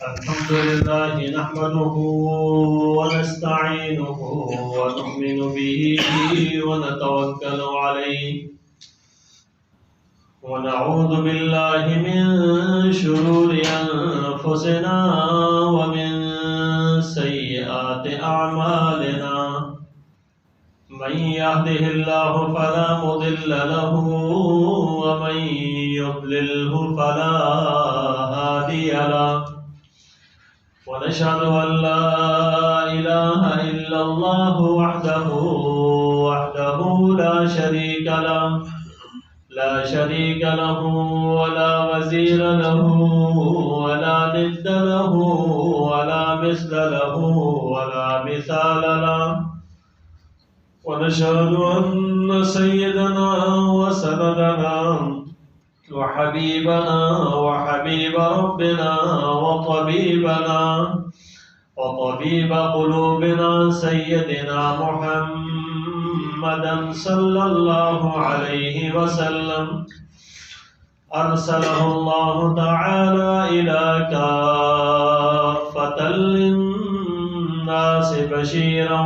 الحمد لله نحمده ونستعينه ونؤمن به ونتوكل عليه ونعوذ بالله من شرور أنفسنا ومن سيئات أعمالنا من يهده الله فلا مضل له ومن يضلله فلا هادي له ونشهد أن لا إله إلا الله وحده لا شريك له ولا وزير له ولا ند له ولا مثل له ولا مثال له ونشهد أن سيدنا وسندنا وحبيبنا وحبيب ربنا وطبيب قلوبنا سيدنا محمدا صلى الله عليه وسلم أرسله الله تعالى إلى كافة للناس بشيرا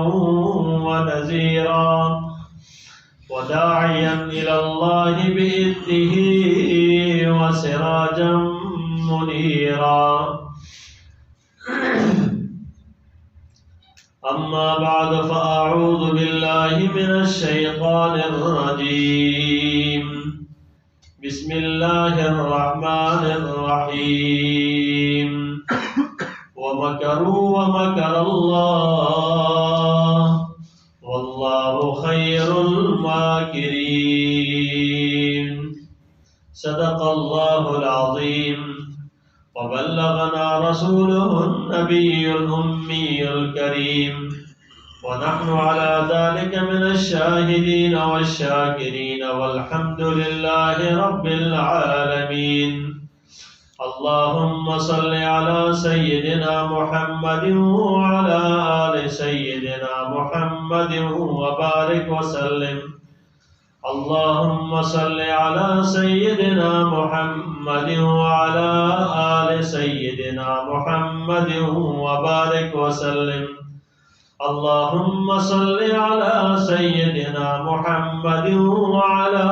ونذيرا وداعيا إلى الله بإذنه وسراجا منيرا أما بعد فأعوذ بالله من الشيطان الرجيم بسم الله الرحمن الرحيم ومكروا ومكر الله والله خير الماكرين صدق الله العظيم وبلغنا رسوله النبي الأمي الكريم ونحن على ذلك من الشاهدين والشاكرين والحمد لله رب العالمين اللهم صل على سيدنا محمد وعلى آل سيدنا محمد وبارك وسلم اللهم صل على سيدنا محمد وعلى آل سيدنا محمد وبارك وسلم اللهم صل على سيدنا محمد وعلى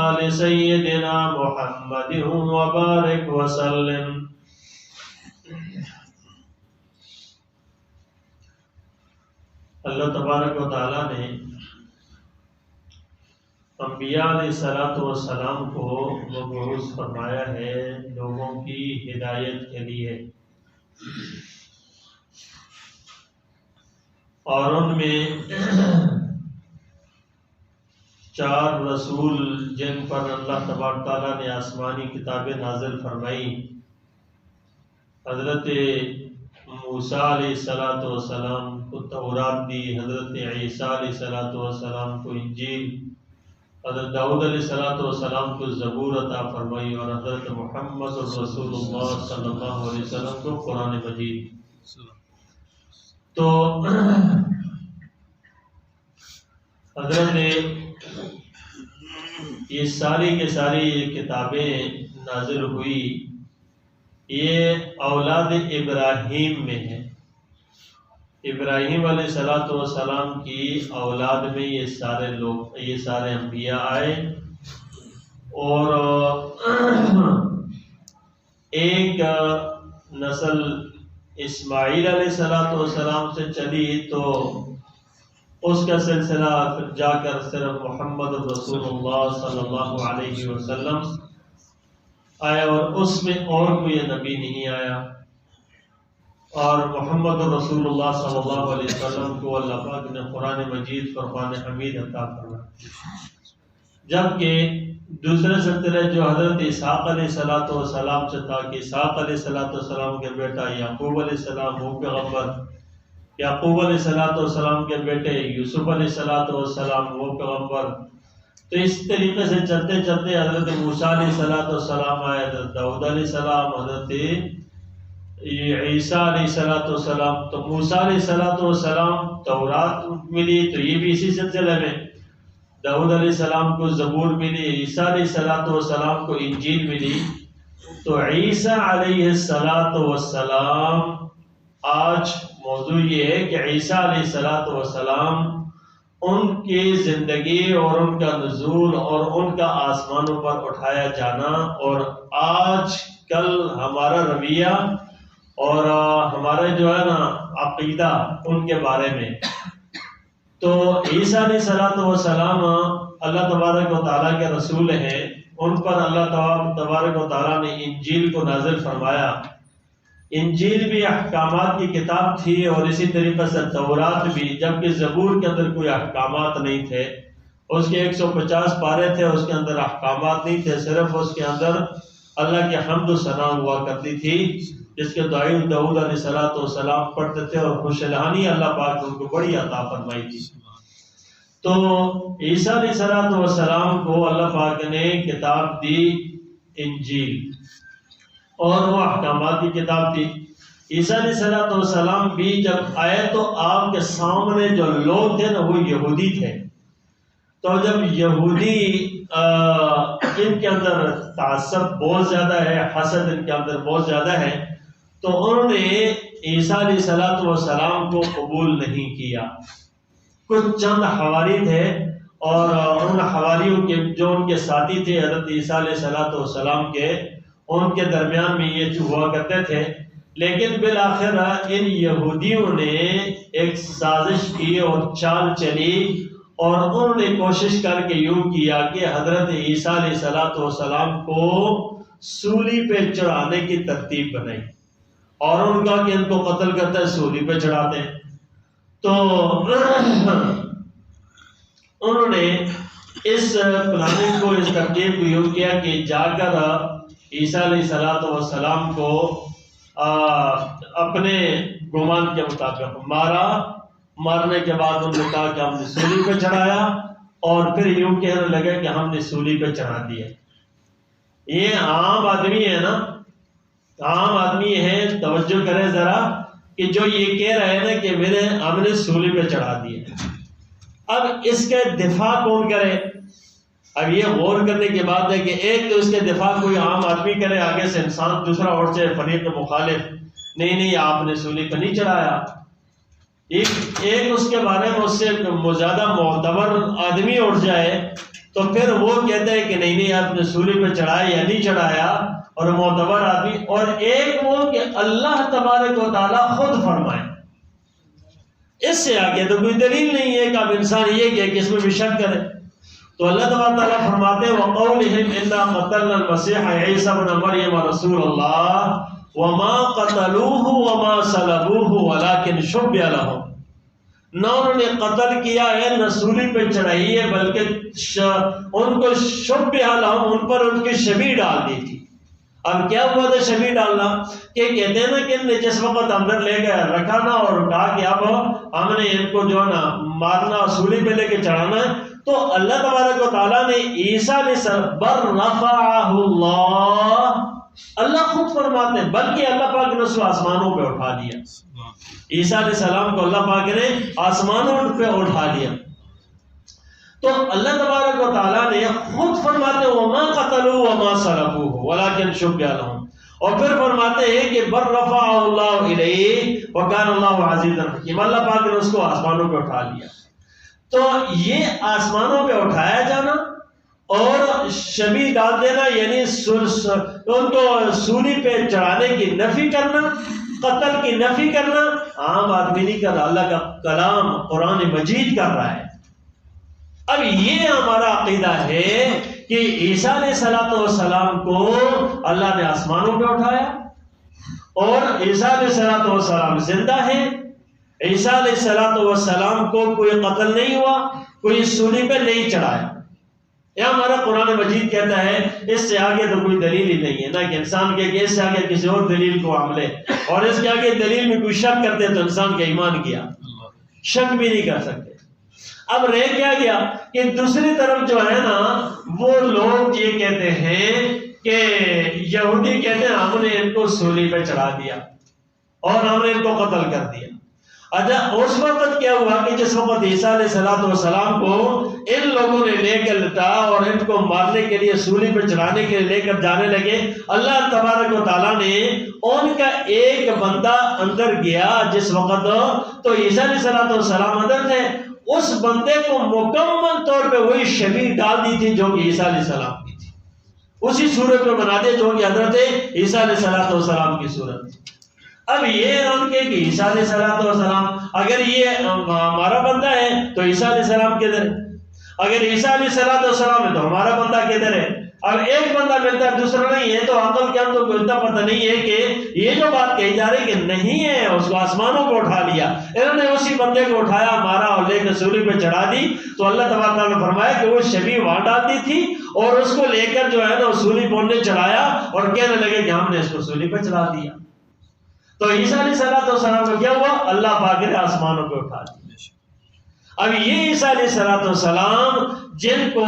آل سيدنا محمد وبارك وسلم اللہ تبارک و تعالیٰ نے انبیاء علیہ السلام کو مبعوث فرمایا ہے لوگوں کی ہدایت کے لیے، اور ان میں 4 رسول جن پر اللہ تبارک تعالیٰ نے آسمانی کتابیں نازل فرمائی، حضرت موسیٰ علیہ السلام کو تورات دی، حضرت عیسیٰ علیہ السلام کو انجیل، حضرت داؤد علیہ السلام کو زبور عطا فرمائی، اور حضرت محمد رسول اللہ صلی اللہ علیہ وسلم کو قرآن مجید۔ تو حضرت نے یہ ساری کے ساری کتابیں نازل ہوئی، یہ اولاد ابراہیم میں ہے۔ ابراہیم علیہ السلام کی اولاد میں یہ سارے انبیاء آئے، اور ایک نسل اسماعیل علیہ السلام سے چلی، تو اس کا سلسلہ پھر جا کر صرف محمد رسول اللہ صلی اللہ علیہ وسلم آیا، اور اس میں اور کوئی نبی نہیں آیا، اور محمد رسول اللہ صلی اللہ علیہ وسلم کو اللہ پاک نے قرآن مجید فرقان حمید عطا فرمایا۔ جبکہ دوسرے سلسلے جو حضرت اسحاق علیہ السلام سے تھا کہ اسحاق علیہ السلام کے بیٹا یعقوب علیہ السلام وہ پیغمبر، یعقوب علیہ السلام کے بیٹے یوسف علیہ السلام وہ پیغمبر، تو اس طریقے سے چلتے چلتے حضرت موسیٰ علیہ السلام آئے، حضرت داؤد علیہ السلام، حضرت عیسیٰ علیہ السلام۔ تو موسیٰ علیہ السلام تورات ملی، تو یہ بھی اسی سلسلے میں داؤد علیہ السلام کو زبور ملی، عیسیٰ علیہ السلام کو انجیل ملی، تو عیسیٰ علیہ السلام، آج موضوع یہ ہے کہ عیسیٰ علیہ السلام، ان کی زندگی اور ان کا نزول اور ان کا آسمانوں پر اٹھایا جانا، اور آج کل ہمارا رویہ اور ہمارا جو ہے نا عقیدہ ان کے بارے میں. تو عیسیٰ علیہ السلام اللہ تبارک و تعالیٰ کے رسول ہیں. ان پر اللہ تبارک و تعالیٰ نے انجیل کو نازل فرمایا. انجیل بھی احکامات کی کتاب تھی، اور اسی طریقے سے تورات بھی، جبکہ زبور کے اندر کوئی احکامات نہیں تھے. اس کے 150 پارے تھے، اس کے اندر احکامات نہیں تھے، صرف اس کے اندر اللہ کی حمد و ثنا ہوا کرتی تھی، جس کے داؤد علیہ السلام پڑھتے تھے، اور خوش الحانی اللہ پاک نے ان کو بڑی عطا فرمائی تھی. تو عیسیٰ علیہ السلام کو اللہ پاک نے کتاب دی انجیل، اور وہ احکامات کی کتاب تھی. عیسیٰ علیہ السلام بھی جب آئے تو آپ کے سامنے جو لوگ تھے نا وہ یہودی تھے. تو جب یہودی ان کے اندر تعصب بہت زیادہ ہے، حسد ان کے اندر بہت زیادہ ہے، تو انہوں نے عیسیٰ علیہ السلام کو قبول نہیں کیا. کچھ چند حواری تھے، اور ان حواریوں کے جو ان کے ساتھی تھے حضرت عیسیٰ علیہ السلام کے، ان کے درمیان میں یہ ہوا کرتے تھے. لیکن بالآخر ان یہودیوں نے ایک سازش کی اور چال چلی، اور انہوں نے کوشش کر کے یوں کیا کہ حضرت عیسیٰ علیہ السلام کو سولی پہ چڑھانے کی ترتیب بنائی، اور ان کا کہ ان کو قتل کرتے ہیں، سولی پہ چڑھاتے ہیں. تو انہوں نے اس پلاننگ کو، اس ترتیب کو یوں کیا کہ جا کر عیسیٰ علیہ السلام کو اپنے گمان کے مطابق مارنے کے بعد انہوں نے کہا کہ ہم نے سولی پہ چڑھایا، اور پھر یوں کہنے لگے کہ ہم نے سولی پہ چڑھا دیا. یہ عام آدمی ہے نا، عام آدمی ہے، توجہ کرے ذرا، کہ جو یہ کہہ رہے ہیں نا کہ ہم نے سولی پہ چڑھا دیا. اب اس کے دفاع کون کرے؟ اب یہ غور کرنے کی بات ہے کہ ایک تو اس کے دفاع کوئی عام آدمی کرے، آگے سے انسان دوسرا اٹھ جائے فریق مخالف، نہیں آپ نے سولی پہ نہیں چڑھایا. ایک اس کے بارے میں اس سے زیادہ معتبر آدمی اٹھ جائے، تو پھر وہ کہتا ہے کہ نہیں آپ نے سولی پہ چڑھایا یا نہیں چڑھایا، اور معتبر آدمی. اور ایک وہ کہ اللہ تبارک و تعالیٰ خود فرمائے. اس سے آگے تو کوئی دلیل نہیں ہے کہ اب انسان یہ کہ اس میں بھی شک کرے. تو اللہ تبارک تعالیٰ فرماتے ہیں وَقَوْلِهِمْ إِنَّا قَتَلْنَا الْمَسِيحَ عِيسَى ابْنَ مَرْيَمَ رَسُولَ اللَّهِ وَمَا قَتَلُوهُ وَمَا صَلَبُوهُ وَلَكِنْ شُبِّهَ لَهُمْ. نہ انہوں نے قتل کیا ہے، نہ سولی پہ چڑھائی ہے، بلکہ ان کو شُبِّهَ لَهُمْ، ان پر ان کی شبیہ ڈال دی تھی. اب کیا ہوا تھا شبیہ ڈالنا؟ کہ کہتے ہیں نا کہ ان نے جس وقت اندر لے گئے رکھا نا، اور کہا کہ اب ہم نے ان کو جو ہے نا مارنا، سولی پہ لے کے چڑھانا ہے، تو اللہ تبارک و تعالیٰ نے عیسیٰ علیہ بر رفعہ اللہ خود فرماتے ہیں، بلکہ اللہ پاک نے اس کو آسمانوں پہ اٹھا لیا. عیسیٰ علیہ السلام کو اللہ پاک نے آسمانوں پہ اٹھا لیا. تو اللہ تبارک و تعالیٰ نے خود فرماتے ہیں وَمَا قَتَلُوا وَمَا صَلَبُوهُ وَلَكِنْ شُبِّهَ لَهُمْ، اور پھر فرماتے ہیں کہ بر رفعہ اللہ الیہ وَكَانَ اللَّهُ عَزِيزًا حَكِيمًا، اللہ پاک نے اس کو آسمانوں پہ اٹھا لیا. تو یہ آسمانوں پہ اٹھایا جانا اور شبیہ ڈال دینا، یعنی ان کو سولی پہ چڑھانے کی نفی کرنا، قتل کی نفی کرنا، عام آدمی نہیں کر رہا، اللہ کا کلام قرآن مجید کر رہا ہے. اب یہ ہمارا عقیدہ ہے کہ عیسیٰ علیہ السلام کو اللہ نے آسمانوں پہ اٹھایا، اور عیسیٰ علیہ السلام زندہ ہیں. عیسیٰ علیہ السلام کو کوئی قتل نہیں ہوا، کوئی سولی پہ نہیں چڑھایا. یہ ہمارا قرآن مجید کہتا ہے. اس سے آگے تو کوئی دلیل ہی نہیں ہے، نہ کہ انسان کے اس سے آگے کسی اور دلیل کو عملے، اور اس کے آگے دلیل میں کوئی شک کرتے تو انسان کا ایمان گیا، شک بھی نہیں کر سکتے. اب رہ کیا گیا کہ دوسری طرف جو ہے نا وہ لوگ یہ کہتے ہیں کہ یہودی کہتے ہیں ہم نے ان کو سولی پہ چڑھا دیا اور ہم نے ان کو قتل کر دیا. اچھا اس وقت کیا ہوا کہ جس وقت عیسیٰ علیہ السلام کو ان لوگوں نے لے کر لٹایا اور ان کو مارنے کے لیے سولی پہ چڑھانے کے لیے لے کر جانے لگے، اللہ تبارک و تعالیٰ نے ان کا ایک بندہ اندر گیا جس وقت تو عیسیٰ علیہ السلام اندر تھے، اس بندے کو مکمل طور پہ وہی شبیہ ڈال دی تھی جو کہ عیسیٰ علیہ السلام کی تھی، اسی صورت میں بنا دے جو کہ حضرت عیسیٰ علیہ السلام کی صورت تھی۔ اب یہ ان کے کہ عیسیٰ علیہ السلام اگر یہ ہمارا بندہ ہے تو عیسیٰ علیہ السلام کدھر ہے؟ اگر عیسیٰ علیہ السلام ہے تو ہمارا بندہ کدھر ہے؟ اب ایک بندہ ملتا ہے دوسرا نہیں ہے، تو عقل کے ہم تو کوئی اتنا پتہ نہیں ہے کہ یہ جو بات کہی جا رہی کہ نہیں ہے، اس کو آسمانوں کو اٹھا لیا، انہوں نے اسی بندے کو اٹھایا، مارا اور لے کر سولی پہ چڑھا دی، تو اللہ تبارک تعالیٰ نے فرمایا کہ وہ شبیہ وہاں ڈال دی تھی اور اس کو لے کر جو ہے نا سولی پہ انہیں چڑھایا اور کہنے لگے کہ ہم نے اس کو سولی پہ چڑھا دیا۔ تو عیسیٰ علیہ السلام کو کیا ہوا؟ اللہ پاک نے آسمانوں کو اٹھا دیا۔ اب یہ عیسیٰ علیہ السلام جن کو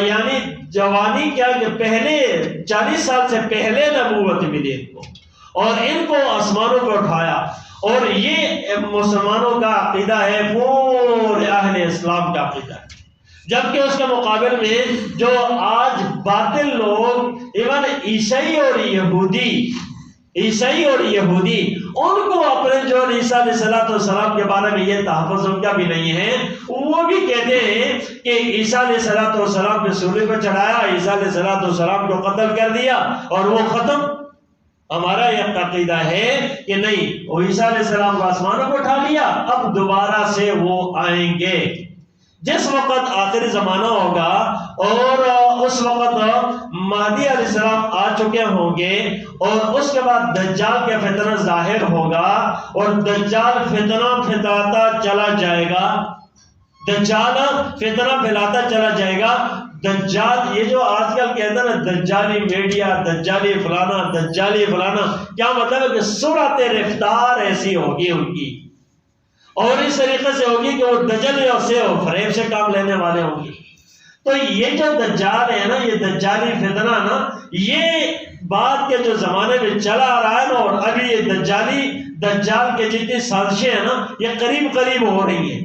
یعنی جوانی کیا کہ پہلے 40 سال سے پہلے نبوت ملی ان کو، اور ان کو آسمانوں کو اٹھایا، اور یہ مسلمانوں کا عقیدہ ہے، پورے اہل اسلام کا عقیدہ ہے، جبکہ اس کے مقابل میں جو آج باطل لوگ ایون عیسائی اور یہودی ان کو اپنے جو عیسیٰ علیہ السلام کے بارے میں یہ تحفظ ان کا بھی نہیں ہے، وہ بھی کہتے ہیں کہ عیسیٰ علیہ السلام پہ سولی پہ چڑھایا، عیسیٰ علیہ السلام کو قتل کر دیا اور وہ ختم۔ ہمارا یہ عقیدہ ہے کہ نہیں، وہ عیسیٰ علیہ السلام کو آسمانوں کو اٹھا لیا، اب دوبارہ سے وہ آئیں گے جس وقت آخری زمانہ ہوگا، اور اس وقت مہدی علیہ السلام آ چکے ہوں گے، اور اس کے بعد دجال کا فتنہ ظاہر ہوگا، اور دجال فتنہ پھیلاتا چلا جائے گا، دجال یہ جو آج کل کہتے ہیں نا دجالی میڈیا، دجالی فلانا، کیا مطلب ہے کہ سرعت رفتار ایسی ہوگی ان کی، اور اس طریقے سے ہوگی کہ وہ دجل سے اور فریب سے کام لینے والے ہوں گے۔ تو یہ جو دجال ہے نا، یہ دجالی فتنہ نا، یہ بعد کے جو زمانے میں چلا آ رہا ہے نا، اور ابھی یہ دجال کے جتنی سازشیں ہیں نا، یہ قریب ہو رہی ہیں،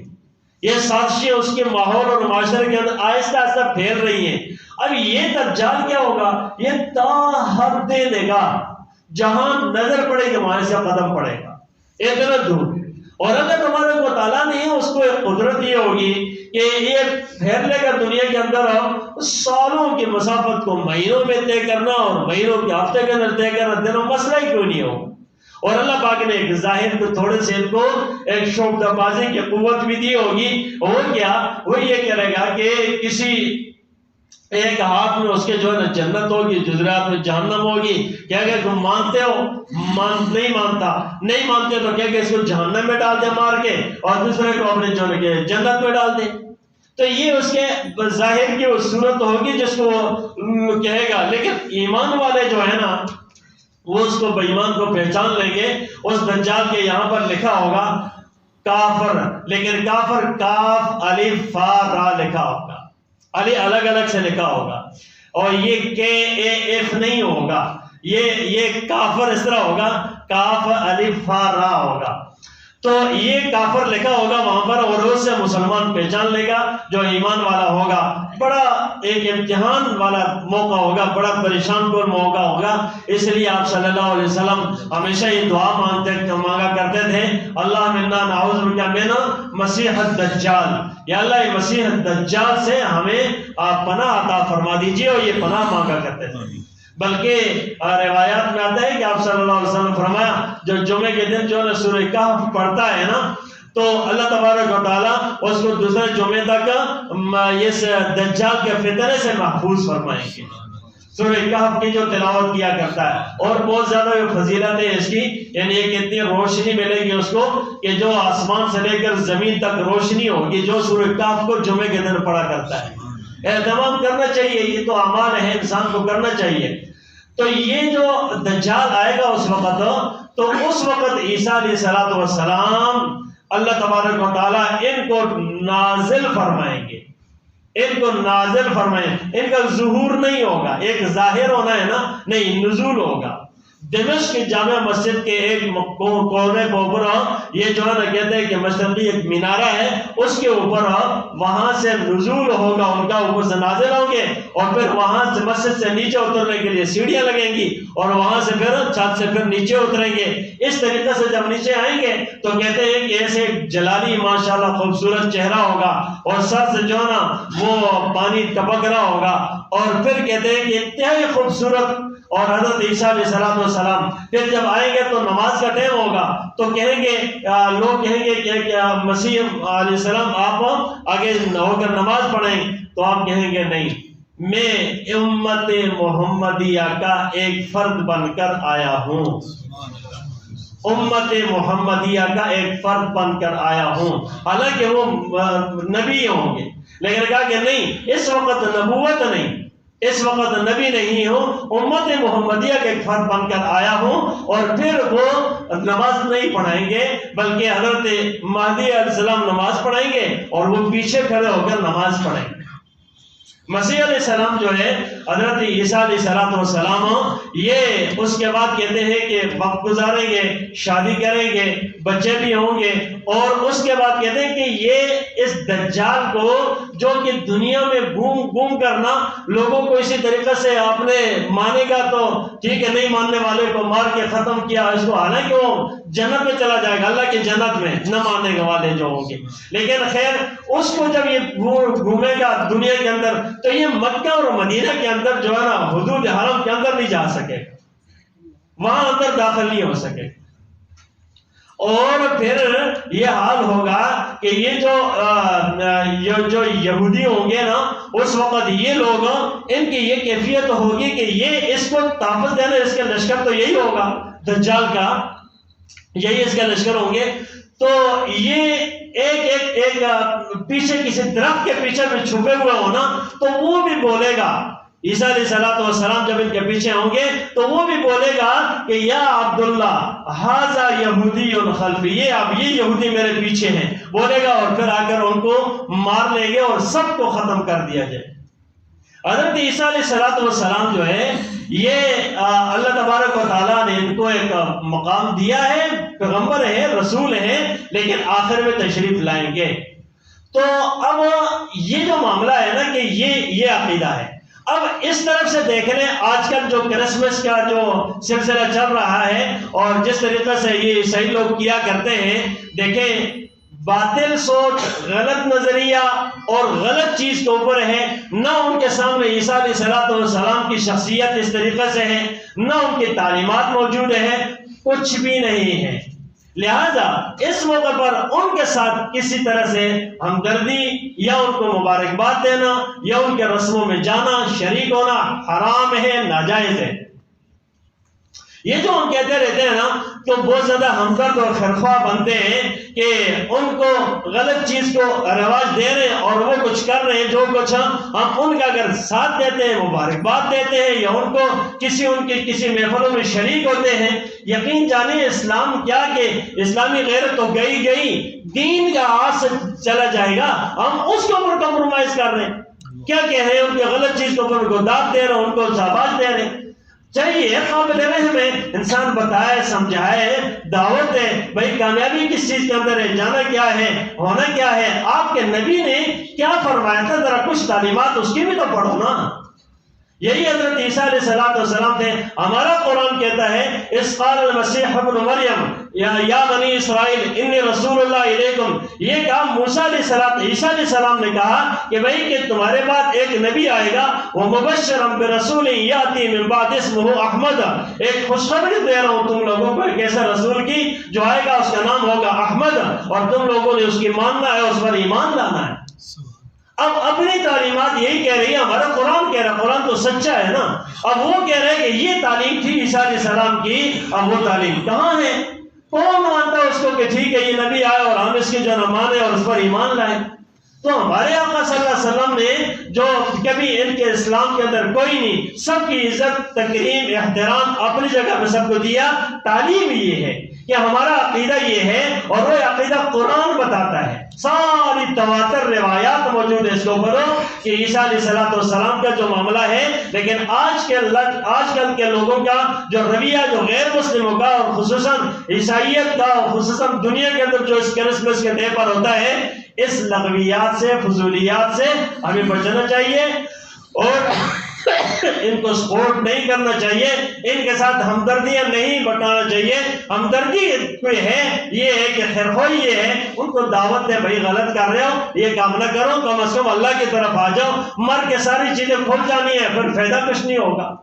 یہ سازشیں اس کے ماحول اور معاشرے کے اندر آہستہ آہستہ پھیل رہی ہیں۔ اب یہ دجال کیا ہوگا؟ یہ تا حد دے گا، جہاں نظر پڑے گی وہاں سے قدم پڑے گا، اتنا دور۔ اور اللہ تبارک و تعالیٰ نے اس کو ایک قدرت یہ ہوگی کہ یہ پھیل لے کر دنیا کے اندر سالوں کی مسافت کو مہینوں میں طے کرنا، اور مہینوں کے ہفتے کے اندر طے کرنا، دنوں مسئلہ ہی کوئی نہیں ہوگا۔ اور اللہ پاک نے ایک ظاہر کو تھوڑے سے ان کو ایک شعبہ بازی کی قوت بھی دی ہوگی، وہ کیا؟ وہ یہ کرے گا کہ کسی ایک ہاتھ میں اس کے جو ہے نا جنت ہوگی، دوسرے ہاتھ میں جہنم ہوگی، کیا کہ تم مانتے ہو؟ نہیں مانتے تو کیا کہ اس کو جہنم میں ڈال دے مار کے، اور دوسرے کو اپنے جو ہے جنت میں ڈال دے۔ تو یہ اس کے ظاہر کی وہ صورت ہوگی جس کو کہے گا، لیکن ایمان والے جو ہے نا وہ اس کو بے ایمان کو پہچان لیں گے۔ اس دجال کے یہاں پر لکھا ہوگا کافر، لیکن کافر کاف الف فا را لکھا ہوگا، علی الگ الگ سے لکھا ہوگا، اور یہ کے اے ایف نہیں ہوگا، یہ کافر اس طرح ہوگا، کاف الف فا را ہوگا۔ تو یہ کافر لکھا ہوگا وہاں پر، اور اس سے مسلمان پہچان لے گا جو ایمان والا ہوگا۔ بڑا ایک امتحان والا موقع ہوگا، بڑا پریشان کن موقع ہوگا۔ اس لیے آپ صلی اللہ علیہ وسلم ہمیشہ یہ دعا مانگا کرتے تھے، اللہ انا نعوذ بک من مسیح الدجال، یا اللہ یہ مسیح الدجال سے ہمیں آپ پناہ عطا فرما دیجئے، اور یہ پناہ مانگا کرتے تھے۔ بلکہ روایات میں آتا ہے کہ آپ صلی اللہ علیہ وسلم فرمایا جو جمعے کے دن جو ہے سورہ کہف پڑھتا ہے نا، تو اللہ تبارک و تعالیٰ اس کو دوسرے جمعے تک اس دجال کے فتنے سے محفوظ فرمائیں گے۔ سورہ کہف کی جو تلاوت کیا کرتا ہے، اور بہت زیادہ فضیلت ہے اس کی، یعنی ایک اتنی روشنی ملے گی اس کو کہ جو آسمان سے لے کر زمین تک روشنی ہوگی جو سورہ کہف کو جمعے کے دن پڑھا کرتا ہے۔ اہتمام کرنا چاہیے، یہ تو اعمال ہے، انسان کو کرنا چاہیے۔ تو یہ جو دجال آئے گا اس وقت، تو اس وقت عیسیٰ علیہ السلام اللہ تبارک و تعالیٰ ان کو نازل فرمائیں گے، ان کا ظہور نہیں ہوگا، ایک ظاہر ہونا ہے نا، نہیں نزول ہوگا۔ دمشق کی جامع مسجد کے ایک کونے کے اوپر یہ جو ہے نا کہتے ہیں کہ مشرقی ایک مینارہ ہے، اس کے اوپر وہاں سے نزول ہوگا، ان کا اوپر سے نازل ہوں گے، اور پھر وہاں سے مسجد سے نیچے اترنے کے لیے سیڑھیاں لگیں گی، اور وہاں سے پھر چھت سے پھر نیچے اتریں گے۔ اس طریقے سے جب نیچے آئیں گے تو کہتے ہیں کہ ایسے جلالی ماشاءاللہ خوبصورت چہرہ ہوگا، اور سر سے جو ہے نا وہ پانی ٹپک رہا ہوگا، اور پھر کہتے ہیں کہ انتہائی خوبصورت۔ اور حضرت عیسیٰ علیہ السلام پھر جب آئیں گے تو نماز کا ٹائم ہوگا، تو کہیں گے لوگ کہیں گے کہ مسیح علیہ السلام آپ آگے ہو کر نماز پڑھیں، تو آپ کہیں گے نہیں، میں امت محمدیہ کا ایک فرد بن کر آیا ہوں، امت محمدیہ کا ایک فرد بن کر آیا ہوں۔ حالانکہ وہ نبی ہوں گے، لیکن کہا کہ نہیں، اس وقت نبوت نہیں، اس وقت نبی نہیں ہوں، امت محمدیہ کے ایک فرد بن کر آیا ہوں۔ اور پھر وہ نماز نہیں پڑھائیں گے، بلکہ حضرت مہدی علیہ السلام نماز پڑھائیں گے، اور وہ پیچھے کھڑے ہو کر نماز پڑھیں گے۔ مسیح علیہ السلام جو ہے حضرت عیسیٰ علیہ السلام، یہ اس کے بعد کہتے ہیں کہ وقت گزاریں گے، شادی کریں گے، بچے بھی ہوں گے، اور اس کے بعد کہتے ہیں کہ یہ اس دجال کو جو کہ دنیا میں گھوم کرنا لوگوں کو اسی طریقے سے آپ نے مانے گا تو ٹھیک ہے، نہیں ماننے والے کو مار کے ختم کیا اس کو، حالانکہ وہ جنت میں چلا جائے گا، اللہ کی جنت میں، نہ ماننے والے جو ہوں گے۔ لیکن خیر اس کو جب یہ گھومے گا دنیا کے اندر تو یہ مکہ اور مدینہ کے اندر جو ہے نا حدود حرم کے اندر نہیں جا سکے، وہاں اندر داخل نہیں ہو سکے۔ اور پھر یہ حال ہوگا کہ یہ جو یہودی ہوں گے نا، اس وقت یہ لوگ، ان کی یہ کیفیت ہوگی کہ یہ اس کو تحفظ دینا، اس کا لشکر تو یہی ہوگا دجال کا، یہی اس کا لشکر ہوں گے، تو یہ ایک پیچھے کسی درخت کے پیچھے میں چھپے ہوئے ہونا، تو وہ بھی بولے گا، عیسیٰ علیہ السلام جب ان کے پیچھے ہوں گے تو وہ بھی بولے گا کہ یا عبداللہ ھذا یہودی خلفی، یہ یہودی میرے پیچھے ہیں، بولے گا، اور پھر آ کر ان کو مار لیں گے اور سب کو ختم کر دیا جائے۔ حضرت عیسیٰ علیہ السلام جو ہے یہ اللہ تبارک و تعالیٰ نے ان کو ایک مقام دیا ہے، پیغمبر ہے، رسول ہے، لیکن آخر میں تشریف لائیں گے۔ تو اب یہ جو معاملہ ہے نا کہ یہ عقیدہ ہے۔ اب اس طرف سے دیکھ لیں، آج کل جو کرسمس کا جو سلسلہ چل رہا ہے اور جس طریقے سے یہ عیسائی لوگ کیا کرتے ہیں، دیکھیں باطل سوچ، غلط نظریہ اور غلط چیز کے اوپر ہے، نہ ان کے سامنے عیسیٰ علیہ السلام کی شخصیت اس طریقے سے ہے، نہ ان کی تعلیمات موجود ہے، کچھ بھی نہیں ہے۔ لہذا اس موقع پر ان کے ساتھ کسی طرح سے ہمدردی یا ان کو مبارکباد دینا یا ان کے رسموں میں جانا، شریک ہونا حرام ہے، ناجائز ہے۔ یہ جو ہم کہتے رہتے ہیں نا تو بہت زیادہ ہمدرد اور خیرخواہ بنتے ہیں کہ ان کو غلط چیز کو رواج دے رہے ہیں اور وہ کچھ کر رہے ہیں جو کچھ ہم ان کا اگر ساتھ دیتے ہیں، مبارکباد دیتے ہیں یا ان کو ان کی کسی محفلوں میں شریک ہوتے ہیں، یقین جانیے اسلام کیا کہ اسلامی غیرت تو گئی دین کا آس چلا جائے گا، ہم اس کے اوپر کمپرومائز کر رہے ہیں، کیا کہہ رہے ہیں ان کے غلط چیز کے اوپر ان کو داد دے رہے ہیں، ان کو شاباش دے رہے ہیں۔ چاہیے قابل رحم ہے، انسان بتائے سمجھائے، دعوت دے، بھائی کامیابی کس چیز کے اندر ہے، جانا کیا ہے، ہونا کیا ہے، آپ کے نبی نے کیا فرمایا تھا، ذرا کچھ تعلیمات اس کی بھی تو پڑھو نا۔ یہی حضرت عیسیٰ علیہ السلام تھے۔ ہمارا قرآن کہتا ہے اس قال المسیح ابن مریم یا بنی اسرائیل انی رسول اللہ الیکم، یہ کہا موسیٰ عیسیٰ علیہ السلام نے کہا کہ بھئی کہ تمہارے بعد ایک نبی آئے گا، ومبشرا برسول یاتی من بعد اسمہ احمد، ایک خوشخبری دے رہا ہوں تم لوگوں کو ایک ایسے رسول کی جو آئے گا، اس کا نام ہوگا احمد، اور تم لوگوں نے اس کی ماننا ہے، اس پر ایمان لانا ہے۔ اب اپنی تعلیمات یہی کہہ رہی ہے، ہمارا قرآن کہہ رہا، قرآن تو سچا ہے نا، اب وہ کہہ رہے ہیں کہ یہ تعلیم تھی عیسیٰ علیہ السلام کی، اب وہ تعلیم کہاں ہے؟ کون مانتا ہے اس کو کہ ٹھیک ہے یہ نبی آئے اور ہم اس کے جو نہ مانے اور اس پر ایمان لائیں؟ تو ہمارے آقا صلی اللہ علیہ وسلم نے جو کبھی ان کے اسلام کے اندر کوئی نہیں، سب کی عزت، تکریم، احترام اپنی جگہ پہ سب کو دیا، تعلیم یہ ہے کہ ہمارا عقیدہ یہ ہے، اور وہ عقیدہ قرآن بتاتا ہے، ساری تواتر روایات موجود ہے اس کے اوپر کہ عیسیٰ علیہ السلام کا جو معاملہ ہے. لیکن آج کل کے لوگوں کا جو رویہ، جو غیر مسلموں کا اور خصوصاً عیسائیت کا اور خصوصاً دنیا کے اندر جو اس کرسمس کے ڈے پر ہوتا ہے، اس لغویات سے، فضولیات سے ہمیں بچنا چاہیے اور ان کو سپورٹ نہیں کرنا چاہیے، ان کے ساتھ ہمدردیاں نہیں بٹانا چاہیے. ہمدردی کوئی ہے، یہ ہے کہ خیرخواہی یہ ہے، ان کو دعوت دے، بھائی غلط کر رہے ہو، یہ کام نہ کرو، کم از کم اللہ کی طرف آ جاؤ. مر کے ساری چیزیں کھل جانی ہے، پھر فائدہ کچھ نہیں ہوگا.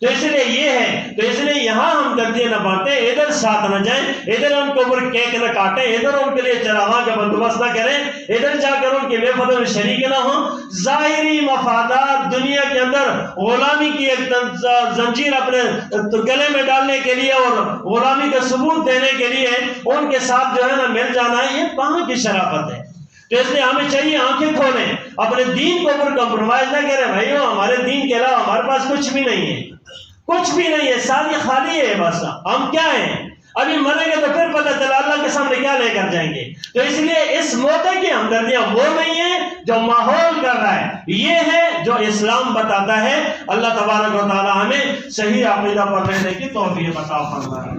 تو اس لیے یہ ہے، تو اس لیے یہاں ہم غلطیاں نہ بانٹیں، ادھر ساتھ نہ جائیں، ادھر ان کو اوپر کیک نہ کاٹیں، ادھر ان کے لیے چراغاں کا بندوبست نہ کریں، ادھر جا کر ان کے محفل میں شریک نہ ہوں. ظاہری مفادات دنیا کے اندر غلامی کی ایک زنجیر اپنے گلے میں ڈالنے کے لیے اور غلامی کا ثبوت دینے کے لیے ان کے ساتھ جو ہے نا مل جانا ہے، یہ کہاں کی شرافت ہے؟ تو اس لیے ہمیں چاہیے آنکھیں کھولیں، اپنے دین کو اوپر کمپرومائز نہ کریں. بھائیو، ہمارے دین کے علاوہ ہمارے پاس کچھ بھی نہیں ہے، کچھ بھی نہیں ہے، ساری خالی ہے. بس ہم کیا ہیں؟ ابھی مریں گے تو پھر پتہ چلا اللہ کے سامنے کیا لے کر جائیں گے. تو اس لیے اس موقع کی ہمدردیاں وہ نہیں ہیں جو ماحول کر رہا ہے، یہ ہے جو اسلام بتاتا ہے. اللہ تبارک و تعالی ہمیں صحیح عقیدہ پر رہنے کی توفیق عطا فرمائے.